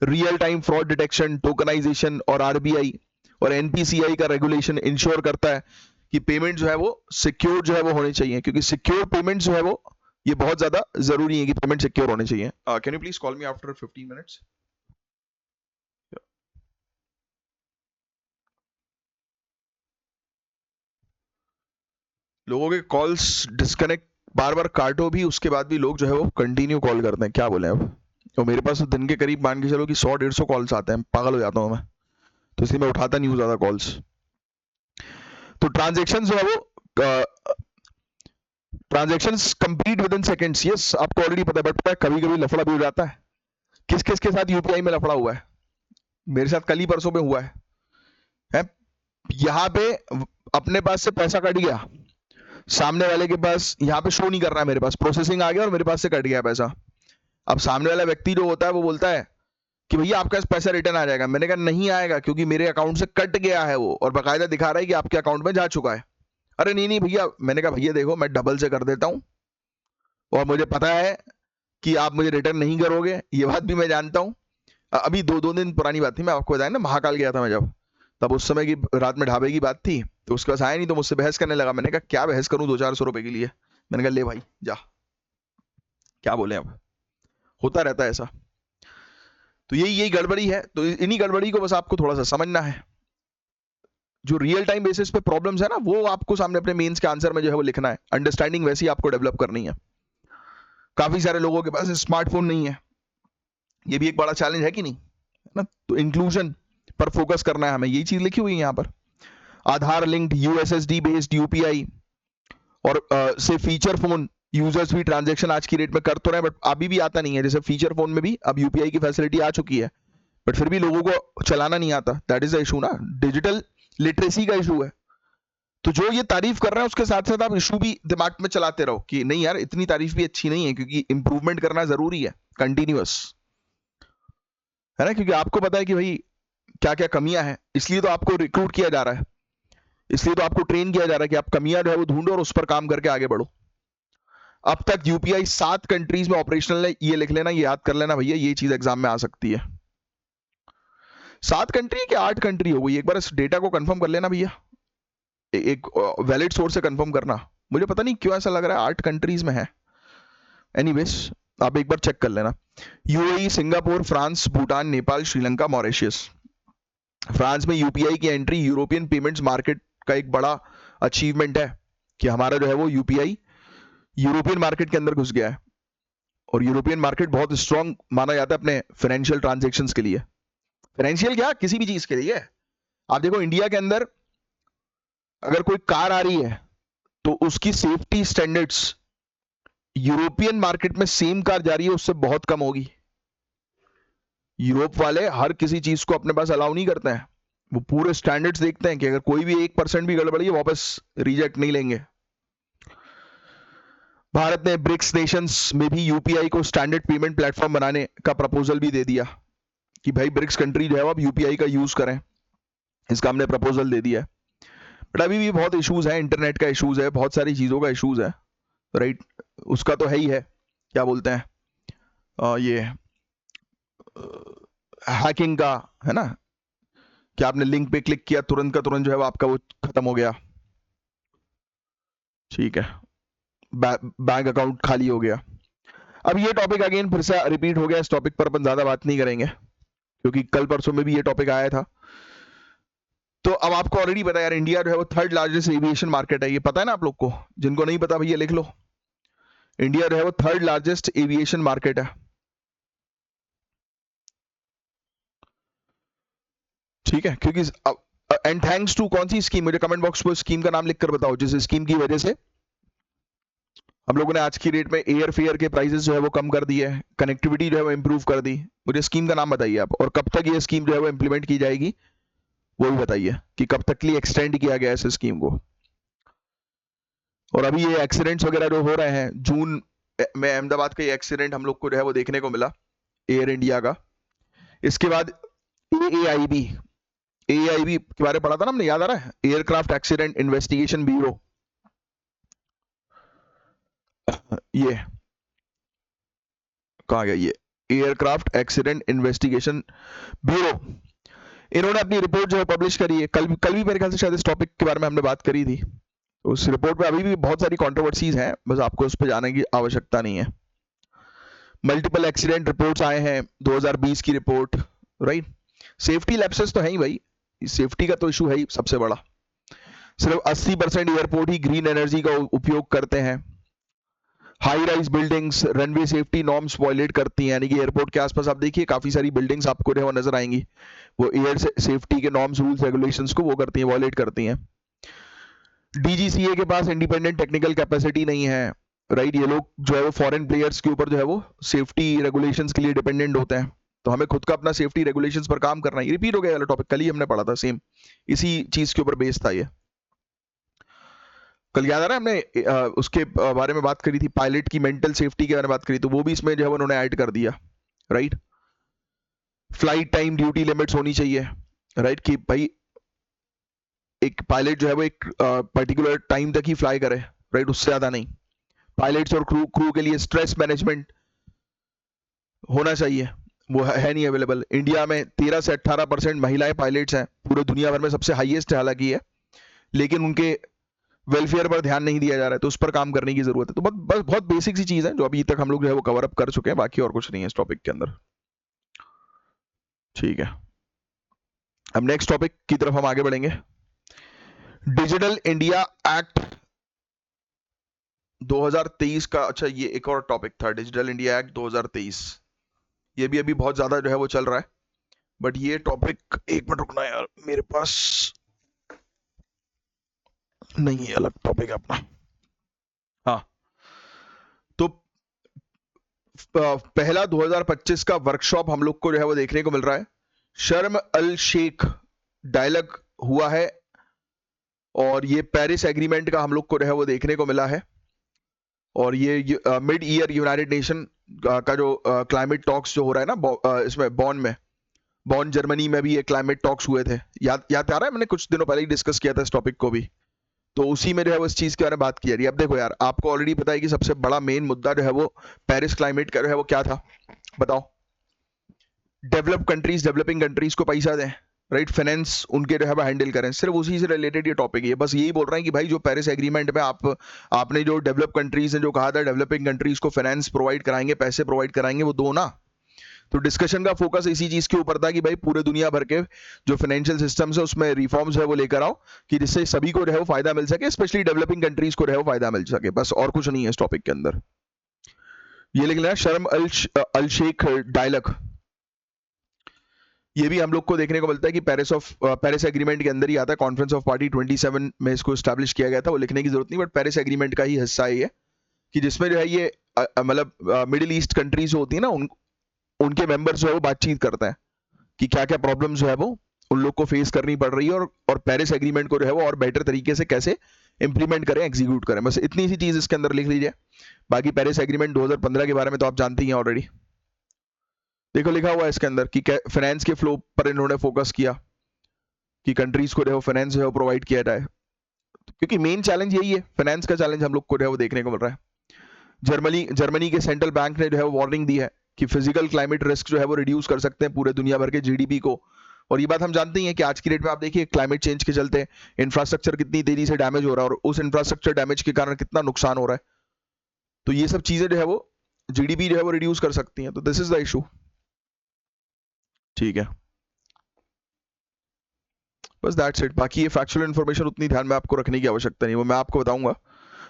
Speaker 1: real time fraud detection, tokenisation और आरबीआई और एनपीसीआई का रेगुलेशन इंश्योर करता है कि पेमेंट जो है वो सिक्योर जो है वो होने चाहिए, क्योंकि सिक्योर पेमेंट जो है वो ये बहुत ज्यादा जरूरी है कि पेमेंट सिक्योर होने चाहिए। Can you please call me after 15 minutes? लोगों के कॉल्स डिस्कनेक्ट बार बार काटो भी, उसके बाद भी लोग जो है वो कंटिन्यू कॉल करते हैं, क्या बोले अब। तो मेरे पास तो दिन के करीब मान के चलो कि 100-150 कॉल्स आते हैं, पागल हो जाता हूं मैं, तो इसलिए मैं उठाता नहीं हूं ज्यादा कॉल्स। तो ट्रांजेक्शन जो है वो transactions complete with in seconds. Yes, आपको ऑलरेडी पता है, बट पता है कभी कभी लफड़ा भी हो जाता है। किस किस के साथ यूपीआई में लफड़ा हुआ है? मेरे साथ कल ही परसों में हुआ है? यहाँ पे अपने पास से पैसा कट गया, सामने वाले के पास यहाँ पे शो नहीं कर रहा है, मेरे पास प्रोसेसिंग आ गया और मेरे पास से कट गया पैसा। अब सामने वाला व्यक्ति जो होता है वो बोलता है कि भैया आपका पैसा रिटर्न आ जाएगा। मैंने कहा नहीं आएगा, क्योंकि मेरे अकाउंट से कट गया है वो, और बाकायदा दिखा रहा है कि आपके अकाउंट में जा चुका है। अरे नहीं नहीं भैया, मैंने कहा भैया देखो मैं डबल से कर देता हूं, और मुझे पता है कि आप मुझे रिटर्न नहीं करोगे, ये बात भी मैं जानता हूं। अभी दो दिन पुरानी बात थी, मैं आपको बताया ना, महाकाल गया था मैं जब, तब उस समय की रात में ढाबे की बात थी, तो उसके पास आया नहीं, तो मुझसे बहस करने लगा। मैंने कहा क्या बहस करूं 200-400 रुपए के लिए? मैंने कहा ले भाई जा, क्या बोले अब, होता रहता है ऐसा। तो यही यही गड़बड़ी है, तो इन्हीं गड़बड़ी को बस आपको थोड़ा सा समझना है। जो रियल टाइम बेसिस पे प्रॉब्लम्स है ना, वो आपको सामने अपने मेंस के आंसर में जो है वो लिखना है। अंडरस्टैंडिंग वैसी आपको डेवलप करनी है। काफी सारे लोगों के पास स्मार्टफोन नहीं है, ये भी एक बड़ा चैलेंज है कि नहीं, है ना? तो इंक्लूजन पर फोकस करना है हमें, यही चीज लिखी हुई है यहाँ पर। आधार लिंक्ड यूएसएसडी बेस्ड यूपीआई और से फीचर फोन यूजर्स भी ट्रांजैक्शन आज की डेट में कर तो रहे हैं, बट अभी भी आता नहीं है। जैसे फीचर फोन में भी अब यूपीआई की फैसिलिटी आ चुकी है, बट फिर भी लोगों को चलाना नहीं आता। दैट इज द इशू ना, डिजिटल लिटरेसी का इशू है। तो जो ये तारीफ कर रहे हैं उसके साथ साथ आप इशू भी दिमाग में चलाते रहो कि नहीं यार इतनी तारीफ भी अच्छी नहीं है, क्योंकि इंप्रूवमेंट करना जरूरी है, कंटिन्यूअस, है ना? क्योंकि आपको पता है कि भाई क्या क्या कमियां हैं, इसलिए तो आपको रिक्रूट किया जा रहा है, इसलिए तो आपको ट्रेन किया जा रहा है कि आप कमियां जो है वो ढूंढो और उस पर काम करके आगे बढ़ो। अब तक यूपीआई 7 कंट्रीज में ऑपरेशनल है, ये लिख लेना, ये याद कर लेना भैया, ये चीज एग्जाम में आ सकती है। 7 कंट्री क्या 8 कंट्री हो गई? एक बार इस डेटा को कंफर्म कर लेना भैया, एक वैलिड सोर्स से कंफर्म करना। मुझे पता नहीं क्यों ऐसा लग रहा है 8 कंट्रीज में है। एनीवेज आप एक बार चेक कर लेना। UAE, Singapore, France, Bhutan, Nepal, Sri Lanka, Mauritius. France में यूपीआई की एंट्री यूरोपियन पेमेंट्स मार्केट का एक बड़ा अचीवमेंट है कि हमारा जो है वो यूपीआई यूरोपियन मार्केट के अंदर घुस गया है, और यूरोपियन मार्केट बहुत स्ट्रांग माना जाता है अपने फाइनेंशियल ट्रांजैक्शंस के लिए। फाइनेंशियल क्या, किसी भी चीज के लिए। आप देखो इंडिया के अंदर अगर कोई कार आ रही है तो उसकी सेफ्टी स्टैंडर्ड्स यूरोपियन मार्केट में सेम कार जा रही है उससे बहुत कम होगी। यूरोप वाले हर किसी चीज को अपने पास अलाउ नहीं करते हैं, वो पूरे स्टैंडर्ड्स देखते हैं कि अगर कोई भी 1% भी गड़बड़ी है वापस रिजेक्ट नहीं लेंगे। भारत ने ब्रिक्स नेशंस में भी यूपीआई को स्टैंडर्ड पेमेंट प्लेटफॉर्म बनाने का प्रपोजल भी दे दिया कि भाई ब्रिक्स कंट्री जो है वो अब यूपीआई का यूज करें, इसका हमने प्रपोजल दे दिया है। बट अभी भी बहुत इश्यूज है, इंटरनेट का इश्यूज है, बहुत सारी चीजों का इश्यूज है, राइट? उसका तो है ही है, क्या बोलते हैं ये हैकिंग का, है ना, कि आपने लिंक पे क्लिक किया तुरंत का तुरंत जो है वो आपका वो खत्म हो गया, ठीक है, बैंक अकाउंट खाली हो गया। अब ये टॉपिक अगेन फिर से रिपीट हो गया, इस टॉपिक पर अपन ज्यादा बात नहीं करेंगे क्योंकि कल परसों में भी ये टॉपिक आया था। तो अब आपको ऑलरेडी पता है यार, इंडिया जो है वो थर्ड लार्जेस्ट एविएशन मार्केट है, ये पता है ना आप लोग को? जिनको नहीं पता भैया लिख लो, इंडिया जो है वो थर्ड लार्जेस्ट एविएशन मार्केट है, ठीक है? क्योंकि एंड थैंक्स टू कौन सी स्कीम, मुझे कमेंट बॉक्स में स्कीम का नाम लिखकर बताओ जिस स्कीम की वजह से हम लोगों ने आज की डेट में एयर फेयर के प्राइसेस जो है वो कम कर दिए, कनेक्टिविटी जो है वो इंप्रूव कर दी। मुझे स्कीम का नाम बताइए आप, और कब तक ये स्कीम जो है वो इंप्लीमेंट की जाएगी वो भी बताइए कि कब तक के लिए एक्सटेंड किया गया है इस स्कीम को। और अभी ये एक्सीडेंट्स वगैरह जो हो रहे हैं, जून में अहमदाबाद का ये एक्सीडेंट हम लोग को जो है वो देखने को मिला एयर इंडिया का। इसके बाद एआईबी के बारे में पढ़ा था ना हमने, याद आ रहा है? एयरक्राफ्ट एक्सीडेंट इन्वेस्टिगेशन ब्यूरो, ये कहा गया, ये एयरक्राफ्ट एक्सीडेंट इन्वेस्टिगेशन ब्यूरो, इन्होंने अपनी रिपोर्ट जो है पब्लिश करी है। कल भी मेरे ख्याल से शायद इस टॉपिक के बारे में हमने बात करी थी। उस रिपोर्ट में अभी भी बहुत सारी कंट्रोवर्सीज हैं, बस आपको उस पर जाने की आवश्यकता नहीं है। मल्टीपल एक्सीडेंट रिपोर्ट्स आए हैं, 2020 की रिपोर्ट, राइट? सेफ्टी लैप्सेस तो है ही भाई, सेफ्टी का तो इशू है ही सबसे बड़ा। सिर्फ 80% एयरपोर्ट ही ग्रीन एनर्जी का उपयोग करते हैं। High rise buildings runway safety norms violate करती हैं, यानी कि एयरपोर्ट के आसपास आप देखिए काफी सारी बिल्डिंग्स आपको जो नजर आएंगी, वो एयर सेफ्टी के नॉर्म्स रूल्स रेगुलेशंस को वो करती हैं, वायलेट करती हैं। डीजीसीए के पास इंडिपेंडेंट टेक्निकल कैपेसिटी नहीं है, राइट? ये लोग जो है वो फॉरेन प्लेयर्स के ऊपर जो है वो सेफ्टी रेगुलेशंस के लिए डिपेंडेंट होते हैं, तो हमें खुद का अपना सेफ्टी रेगुलेशंस पर काम करना है। रिपीट हो गया वाला टॉपिक, कल ही हमने पढ़ा था, सेम इसी चीज के ऊपर बेस था ये। कल याद आ रहा है हमने उसके बारे में बात करी थी, पायलट की मेंटल सेफ्टी के बारे में बात करी, तो वो भी इसमें जो है उन्होंने ऐड कर दिया, right? Flight time duty limits होनी चाहिए, राइट? कि भाई एक पायलट जो है वो एक पर्टिकुलर टाइम तक ही फ्लाई करे, राइट? उससे ज्यादा नहीं। पायलट्स और क्रू के लिए स्ट्रेस मैनेजमेंट होना चाहिए, वो है नहीं अवेलेबल। इंडिया में 13 से 18% महिलाएं पायलट्स हैं, पूरे दुनिया भर में सबसे हाईएस्ट हालांकि है, लेकिन उनके वेलफेयर पर ध्यान नहीं दिया जा रहा है, तो उस पर काम करने की जरूरत है। तो बस बहुत बेसिक सी चीज है जो अभी तक हम लोग जो है वो कवर अप कर चुके हैं, बाकी और कुछ नहीं है इस टॉपिक के अंदर, ठीक है? अब नेक्स्ट टॉपिक की तरफ हम आगे बढ़ेंगे। डिजिटल इंडिया एक्ट 2023 का, अच्छा ये एक और टॉपिक था, डिजिटल इंडिया एक्ट 2023, ये भी अभी बहुत ज्यादा जो है वो चल रहा है। बट ये टॉपिक, एक मिनट रुकना यार, मेरे पास नहीं है, अलग टॉपिक है अपना। हाँ, तो पहला 2025 का वर्कशॉप हम लोग को जो है वो देखने को मिल रहा है। शर्म अल शेख डायलॉग हुआ है, और ये पेरिस एग्रीमेंट का हम लोग को जो है वो देखने को मिला है। और ये मिड ईयर यूनाइटेड नेशन का जो क्लाइमेट टॉक्स जो हो रहा है ना, इसमें बॉन जर्मनी में भी ये क्लाइमेट टॉक्स हुए थे, याद आ रहा है? मैंने कुछ दिनों पहले ही डिस्कस किया था इस टॉपिक को भी, तो उसी में जो है वो इस चीज के बारे में बात की जा रही है। अब देखो यार, आपको ऑलरेडी पता है कि सबसे बड़ा मेन मुद्दा जो है वो पेरिस क्लाइमेट का जो है वो क्या था, बताओ? डेवलप कंट्रीज डेवलपिंग कंट्रीज को पैसा दें, राइट? फाइनेंस उनके जो है वो हैंडल करें, सिर्फ उसी से रिलेटेड ये टॉपिक है। बस यही बोल रहे हैं कि भाई जो पेरिस एग्रीमेंट में आपने जो डेवलप कंट्रीज ने जो कहा था डेवलपिंग कंट्रीज को फाइनेंस प्रोवाइड कराएंगे, पैसे प्रोवाइड कराएंगे, वो दो ना। तो डिस्कशन का फोकस इसी चीज के ऊपर था कि भाई पूरे दुनिया भर के जो फाइनेंशियल सिस्टम्स है उसमें रिफॉर्म्स है वो लेकर आओ, कि जिससे सभी को जो है वो फायदा मिल सके, स्पेशली डेवलपिंग कंट्रीज को जो है वो फायदा मिल सके, बस और कुछ नहीं है इस टॉपिक के अंदर। ये लिख लेना, शर्म अल शेख डायलॉग, ये भी हम लोग को देखने को मिलता है कि पेरिस एग्रीमेंट के अंदर ही आता है। कॉन्फ्रेंस ऑफ पार्टी 27 में इसको एस्टैब्लिश किया गया था, वो लिखने की जरूरत नहीं, बट पेरिस एग्रीमेंट का ही हिस्सा है ये, कि जिसमें जो है ये मतलब मिडिल ईस्ट कंट्रीज जो होती है ना, उनके मेंबर्स जो है वो बातचीत करते हैं कि क्या क्या प्रॉब्लम्स जो है वो उन लोग को फेस करनी पड़ रही है, और पेरिस एग्रीमेंट को जो है वो और बेटर तरीके से कैसे इंप्लीमेंट करें, एग्जीक्यूट करें। बस इतनी सी चीज इसके अंदर लिख लीजिए। बाकी पेरिस एग्रीमेंट 2015 के बारे में तो आप जानते ही हैं ऑलरेडी। देखो लिखा हुआ है इसके अंदर कि फाइनेंस के फ्लो पर इन्होंने फोकस किया, कि कंट्रीज को जो है फाइनेंस जो है प्रोवाइड किया जाए, क्योंकि मेन चैलेंज यही है, फाइनेंस का चैलेंज हम लोग को जो है वो देखने को मिल रहा है। जर्मनी के सेंट्रल बैंक ने जो है वार्निंग दी है कि फिजिकल क्लाइमेट रिस्क जो है वो रिड्यूस कर सकते हैं पूरे दुनिया भर के जीडीपी को। और ये बात हम जानते ही हैं कि आज की डेट में आप देखिए क्लाइमेट चेंज के चलते इंफ्रास्ट्रक्चर कितनी तेजी से डैमेज हो रहा है, और उस इंफ्रास्ट्रक्चर डैमेज के कारण कितना नुकसान हो रहा है। तो ये सब चीजें जो है वो जीडीपी जो है वो रिड्यूस कर सकती हैं, तो दिस इज द इशू। ठीक है, बस दैट्स इट। बाकी ये फैक्चुअल इन्फॉर्मेशन उतनी ध्यान में आपको रखने की आवश्यकता नहीं, वो मैं आपको बताऊंगा।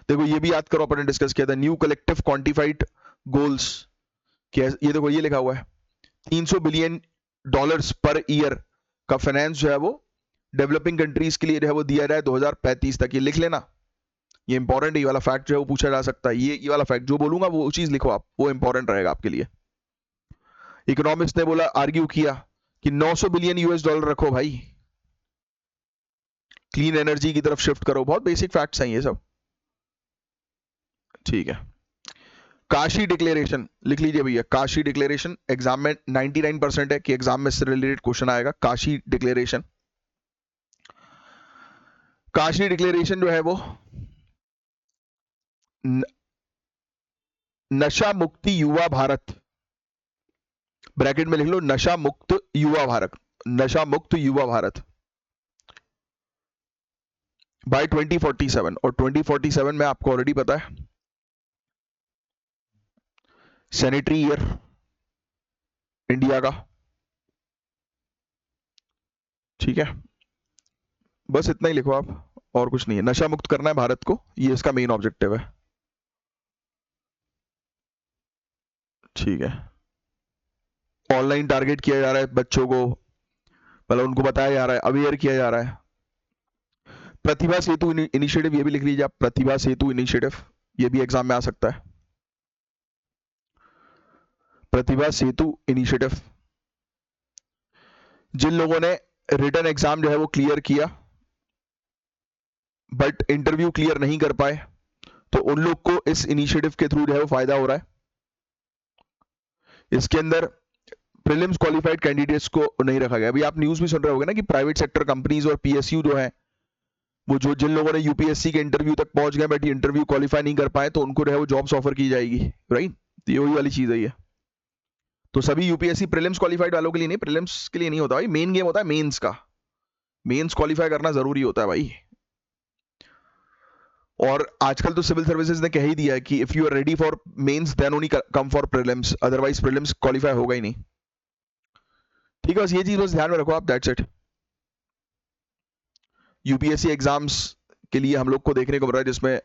Speaker 1: देखो ये भी याद करो, अपन ने डिस्कस किया था न्यू कलेक्टिव क्वांटिफाइड गोल्स। ये देखो ये लिखा हुआ है $300 बिलियन पर ईयर का फाइनेंस जो है वो डेवलपिंग कंट्रीज के लिए जो है वो दिया जाए 2035 तक। ये लिख लेना, ये इंपॉर्टेंट है। ये वाला फैक्ट जो है वो पूछा जा सकता है। ये वाला फैक्ट जो बोलूंगा वो चीज लिखो आप, वो इंपॉर्टेंट रहेगा आपके लिए। इकोनॉमिस्ट ने बोला, आर्ग्यू किया कि $900 बिलियन रखो भाई, क्लीन एनर्जी की तरफ शिफ्ट करो। बहुत बेसिक फैक्ट्स हैं ये सब। ठीक है, काशी डिक्लेरेशन लिख लीजिए भैया। काशी डिक्लेरेशन एग्जाम में 99% है कि एग्जाम में इससे रिलेटेड क्वेश्चन आएगा। काशी डिक्लेरेशन, काशी डिक्लेरेशन जो है वो नशा मुक्ति युवा भारत, ब्रैकेट में लिख लो नशा मुक्त युवा भारत, नशा मुक्त युवा भारत बाय 2047। और 2047 में आपको ऑलरेडी पता है सैनिटरी ईयर इंडिया का। ठीक है, बस इतना ही लिखो आप, और कुछ नहीं है। नशा मुक्त करना है भारत को, ये इसका मेन ऑब्जेक्टिव है। ठीक है, ऑनलाइन टारगेट किया जा रहा है बच्चों को, मतलब उनको बताया जा रहा है, अवेयर किया जा रहा है। प्रतिभा सेतु इनिशिएटिव, ये भी लिख लीजिए आप, प्रतिभा सेतु इनिशिएटिव, ये भी एग्जाम में आ सकता है। प्रतिभा सेतु इनिशिएटिव, जिन लोगों ने रिटन एग्जाम जो है वो क्लियर किया बट इंटरव्यू क्लियर नहीं कर पाए, तो उन लोग को इस इनिशिएटिव के थ्रू जो है वो फायदा हो रहा है। इसके अंदर प्रीलिम्स क्वालिफाइड कैंडिडेट्स को नहीं रखा गया। अभी आप न्यूज भी सुन रहे होंगे ना कि प्राइवेट सेक्टर कंपनीज और पीएसयू जो है वो जो जिन लोगों ने यूपीएससी के इंटरव्यू तक पहुंच गए बट इंटरव्यू क्वालिफाई नहीं कर पाए, तो उनको जो है वो जॉब्स ऑफर की जाएगी। राइट, तो ये वही वाली चीज है ये। तो सभी यूपीएससी प्रीलिम्स क्वालिफाइड वालों के लिए नहीं, प्रीलिम्स के लिए नहीं होता भाई, मेन गेम होता है मेंस का। मेंस क्वालिफाई करना जरूरी होता है भाई। और आजकल तो सिविल सर्विसेज ने कह ही दिया है कि if you are ready for mains then only come for prelims, otherwise prelims qualify होगा ही नहीं। ठीक है, बस ये चीज बस ध्यान में रखो आप, दैट्स इट। यूपीएससी एग्जाम्स के लिए हम लोग को देखने को मिल रहा है जिसमें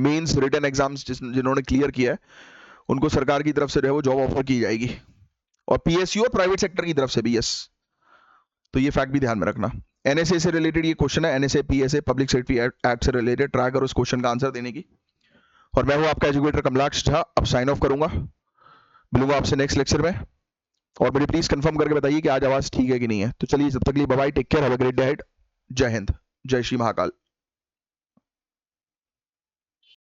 Speaker 1: मेंस रिटन एग्जाम्स जिन्होंने क्लियर किया है उनको सरकार की तरफ से जो है वो जॉब ऑफर की जाएगी, और पीएसयू और प्राइवेट सेक्टर की तरफ से भी। यस, तो ये फैक्ट भी ध्यान में रखना। एनएसए से रिलेटेड ये क्वेश्चन है, NSA PSA public safety act से रिलेटेड। ट्राई करो इस क्वेश्चन का आंसर देने की। और मैं हूं आपका एजुकेटर कमलाक्ष झा, अब साइन ऑफ करूंगा, मिलूंगा आपसे नेक्स्ट लेक्चर में। और मुझे प्लीज कंफर्म करके बताइए कि आज आवाज ठीक है कि नहीं है। तो चलिए, जब तक के लिए bye bye, take care, have a great day ahead. जय हिंद, जय श्री महाकाल।